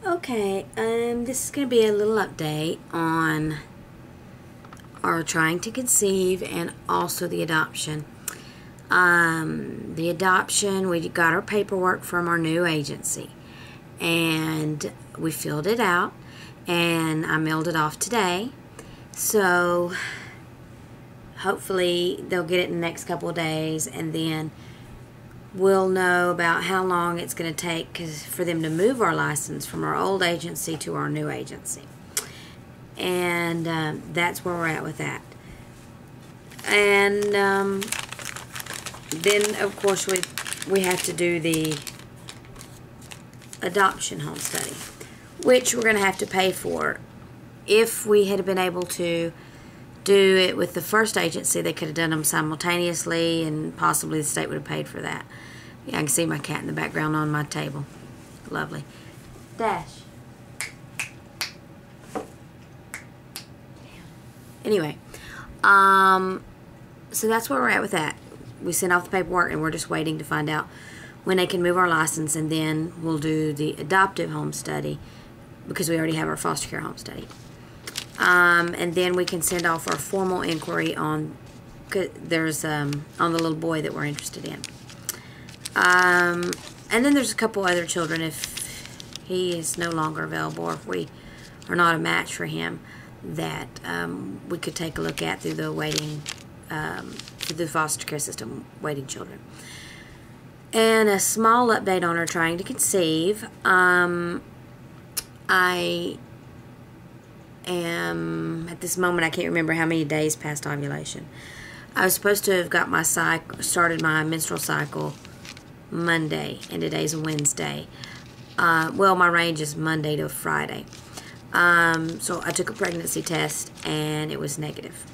Okay, this is going to be a little update on our trying to conceive and also the adoption. The adoption, we got our paperwork from our new agency and we filled it out and I mailed it off today. So hopefully they'll get it in the next couple of days, and then we'll know about how long it's going to take for them to move our license from our old agency to our new agency. And that's where we're at with that. And then, of course, we have to do the adoption home study, which we're going to have to pay for. If we had been able to do it with the first agency, they could have done them simultaneously, and possibly the state would have paid for that. Yeah, I can see my cat in the background on my table. Lovely. Dash. Anyway, so that's where we're at with that. We sent off the paperwork and we're just waiting to find out when they can move our license, and then we'll do the adoptive home study because we already have our foster care home study. And then we can send off our formal inquiry on the little boy that we're interested in. And then there's a couple other children if he is no longer available, or if we are not a match for him, that we could take a look at through the waiting, through the foster care system, waiting children. And a small update on our trying to conceive. I am, at this moment, I can't remember how many days past ovulation. I was supposed to have got my started my menstrual cycle Monday, and today's Wednesday. Well, my range is Monday to Friday. So I took a pregnancy test, and it was negative.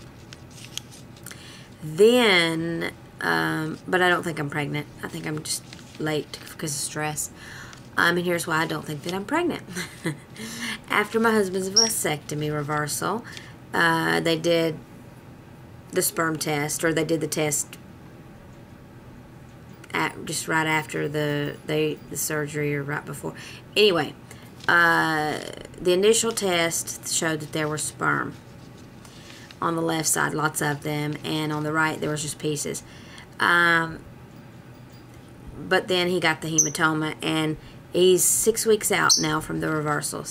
Then, but I don't think I'm pregnant. I think I'm just late because of stress. And here's why I don't think that I'm pregnant. After my husband's vasectomy reversal, they did the sperm test, or they did the test just right after the surgery, or right before. Anyway, the initial test showed that there were sperm on the left side, lots of them, and on the right there was just pieces. But then he got the hematoma, and he's 6 weeks out now from the reversal.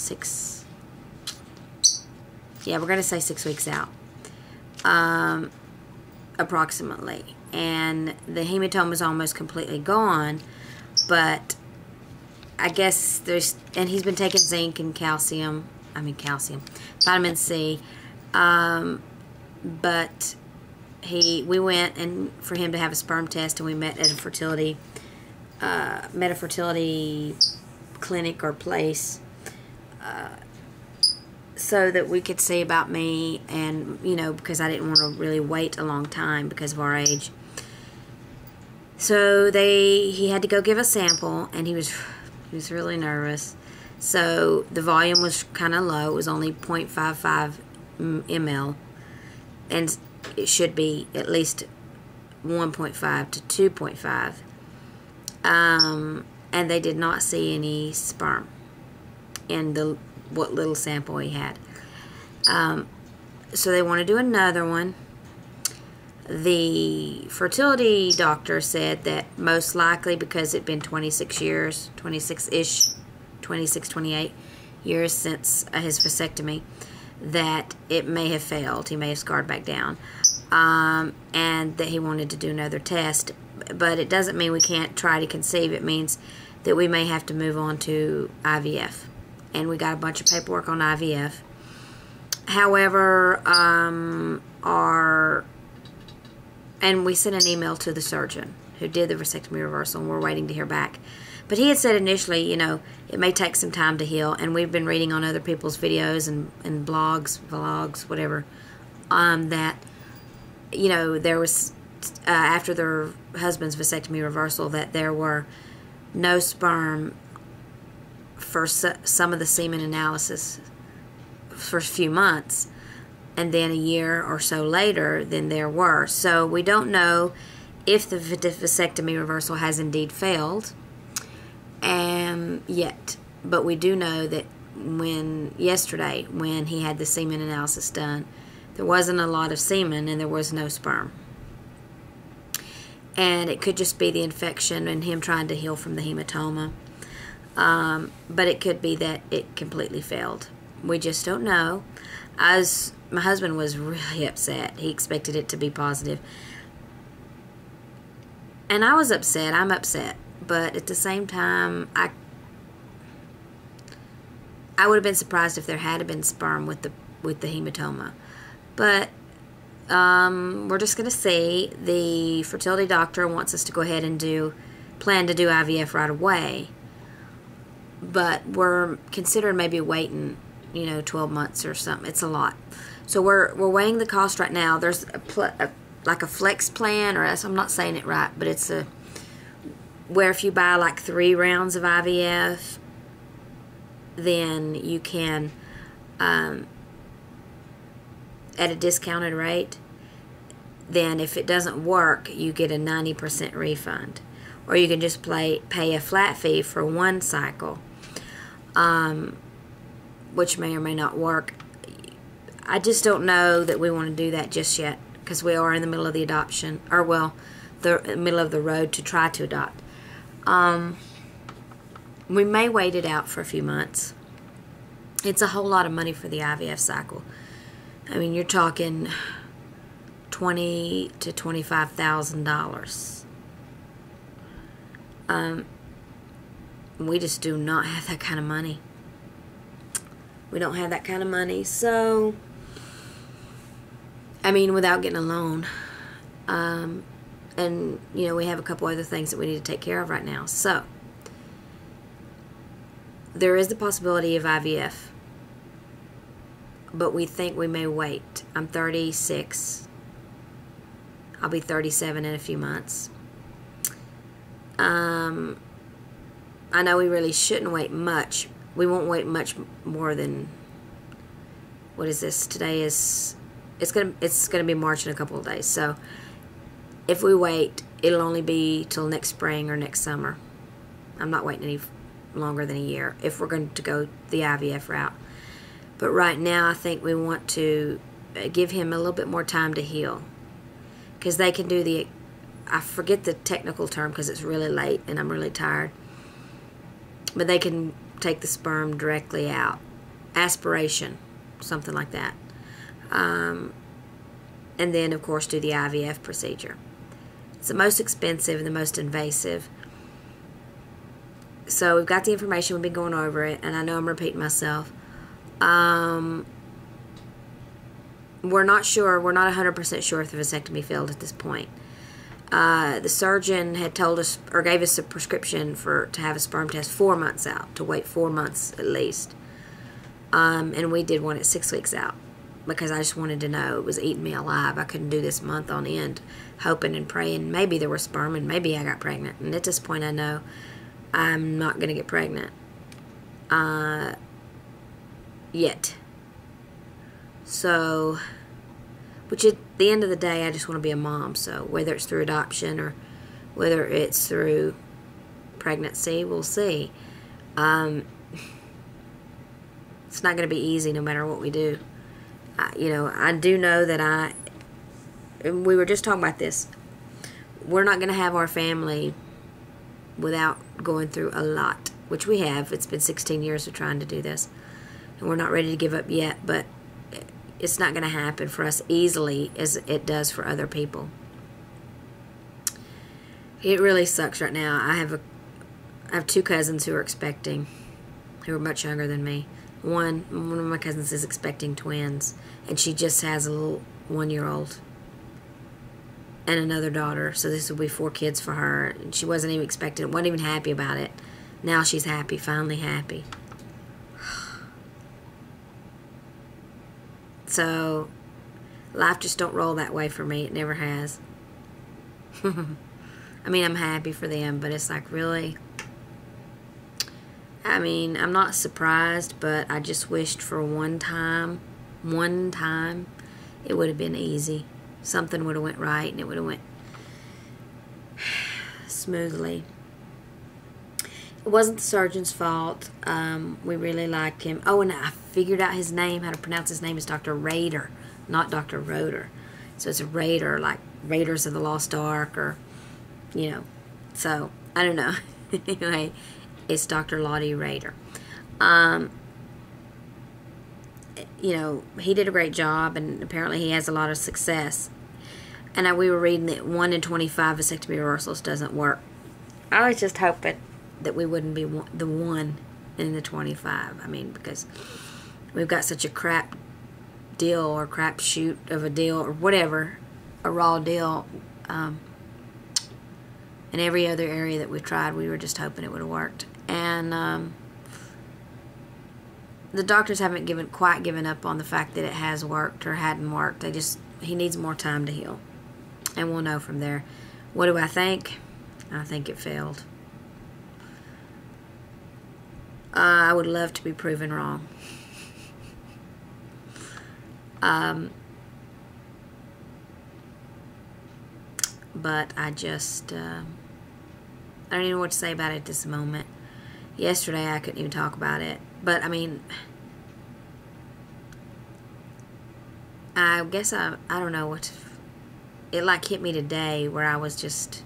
Yeah, we're going to say 6 weeks out, approximately. And the hematoma is almost completely gone, but I guess and he's been taking zinc and vitamin C, but we went and for him to have a sperm test, and we met at a fertility clinic or place, so that we could see about me, and because I didn't want to really wait a long time because of our age. So he had to go give a sample, and he was really nervous. So the volume was kind of low. It was only 0.55 ml, and it should be at least 1.5 to 2.5. And they did not see any sperm in what little sample he had. So they want to do another one. The fertility doctor said that most likely, because it'd been 26 years, 26-ish, 26, 28 years since his vasectomy, that it may have failed. He may have scarred back down. And that he wanted to do another test. But it doesn't mean we can't try to conceive. It means that we may have to move on to IVF. And we got a bunch of paperwork on IVF. However, and we sent an email to the surgeon who did the vasectomy reversal, and we're waiting to hear back. But he had said initially, it may take some time to heal, and we've been reading on other people's videos and blogs, vlogs, whatever, that, there was, after their husband's vasectomy reversal, that there were no sperm for some of the semen analysis for a few months, and then a year or so later, then there were. So we don't know if the vasectomy reversal has indeed failed yet. But we do know that yesterday, when he had the semen analysis done, there wasn't a lot of semen and there was no sperm. And it could just be the infection and him trying to heal from the hematoma. But it could be that it completely failed. We just don't know. My husband was really upset. He expected it to be positive. And I was upset. I'm upset. But at the same time, I would have been surprised if there had been sperm with the hematoma. But we're just going to see. The fertility doctor wants us to go ahead and plan to do IVF right away. But we're considering maybe waiting, 12 months or something. It's a lot. So we're weighing the cost right now. There's like a flex plan, or I'm not saying it right, but it's where if you buy like 3 rounds of IVF, then you can, at a discounted rate, then if it doesn't work, you get a 90% refund. Or you can just pay a flat fee for 1 cycle, which may or may not work. I just don't know that we want to do that just yet, because we are in the middle of the adoption, or the middle of the road to try to adopt. We may wait it out for a few months. It's a whole lot of money for the IVF cycle. I mean, you're talking $20,000 to $25,000. We just do not have that kind of money. We don't have that kind of money, so I mean, without getting a loan. And, we have a couple other things that we need to take care of right now. So, there is the possibility of IVF. But we think we may wait. I'm 36. I'll be 37 in a few months. I know we really shouldn't wait much. We won't wait much more than, what is this? Today is, it's gonna be March in a couple of days. So if we wait, it'll only be till next spring or next summer. I'm not waiting any longer than a year if we're going to go the IVF route. But right now, I think we want to give him a little bit more time to heal, because they can do I forget the technical term because it's really late and I'm really tired, but they can take the sperm directly out. Aspiration, something like that. And then, of course, do the IVF procedure. It's the most expensive and the most invasive. So we've got the information. We've been going over it, and I know I'm repeating myself. We're not sure. We're not 100% sure if the vasectomy failed at this point. The surgeon had told us, or gave us a prescription to have a sperm test 4 months out, to wait 4 months at least. And we did one at 6 weeks out, because I just wanted to know. It was eating me alive. I couldn't do this month on end, hoping and praying maybe there was sperm and maybe I got pregnant. And at this point, I know I'm not going to get pregnant yet. So, which at the end of the day, I just want to be a mom. So whether it's through adoption or whether it's through pregnancy, we'll see. It's not going to be easy no matter what we do. I do know that and we were just talking about this, we're not going to have our family without going through a lot, which we have. It's been 16 years of trying to do this, and we're not ready to give up yet, but it's not going to happen for us easily as it does for other people. It really sucks right now. I have 2 cousins who are expecting, who are much younger than me. One of my cousins is expecting twins, and she just has a little 1-year-old and another daughter. So this will be 4 kids for her. And she wasn't even expecting it, wasn't even happy about it. Now she's happy, finally happy. So life just don't roll that way for me. It never has. I mean, I'm happy for them, but it's like, really? I mean, I'm not surprised, but I just wished for one time, it would have been easy. Something would have went right, and it would have went smoothly. It wasn't the surgeon's fault. We really liked him. Oh, and I figured out his name, how to pronounce his name is Dr. Rader, not Dr. Roeder. So it's a Raider, like Raiders of the Lost Ark, or, you know. So, I don't know. Anyway, it's Dr. Lottie Rader. You know, he did a great job, and apparently he has a lot of success. And we were reading that 1 in 25 vasectomy reversals doesn't work. I was just hoping that we wouldn't be the 1 in the 25. I mean, because we've got such a crap deal, or crap shoot of a deal, or whatever, a raw deal. In every other area that we tried, we were just hoping it would have worked. And the doctors haven't quite given up on the fact that it has worked or hadn't worked. He needs more time to heal. And we'll know from there. What do I think? I think it failed. I would love to be proven wrong. But I just, I don't even know what to say about it at this moment. Yesterday I couldn't even talk about it. But, I mean, I guess I don't know what, it like hit me today where I was just,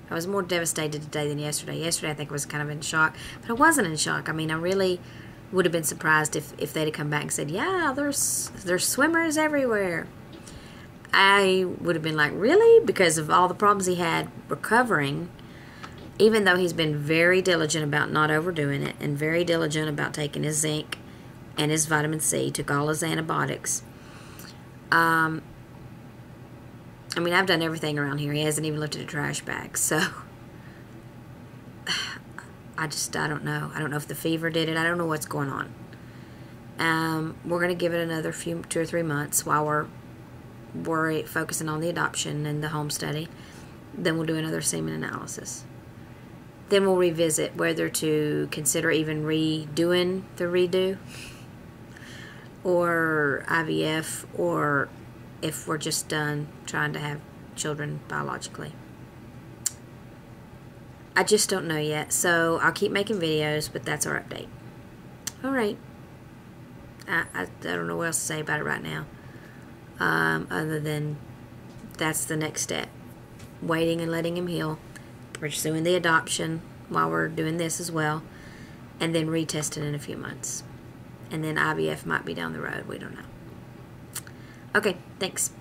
I was more devastated today than yesterday. Yesterday I think I was kind of in shock, but I wasn't in shock. I mean, I really would have been surprised if they'd have come back and said, yeah, there's swimmers everywhere. I would have been like, really? Because of all the problems he had recovering, even though he's been very diligent about not overdoing it and very diligent about taking his zinc and his vitamin C, took all his antibiotics. I mean, I've done everything around here. He hasn't even lifted a trash bag. So, I don't know. I don't know if the fever did it. I don't know what's going on. We're going to give it another 2 or 3 months while we're focusing on the adoption and the home study. Then we'll do another semen analysis. Then we'll revisit whether to consider even redoing the redo, or IVF, or if we're just done trying to have children biologically. I just don't know yet, so I'll keep making videos, but that's our update. Alright. I don't know what else to say about it right now, other than that's the next step. Waiting and letting him heal, pursuing the adoption while we're doing this as well, and then retesting in a few months. And then IVF might be down the road. We don't know. Okay, thanks.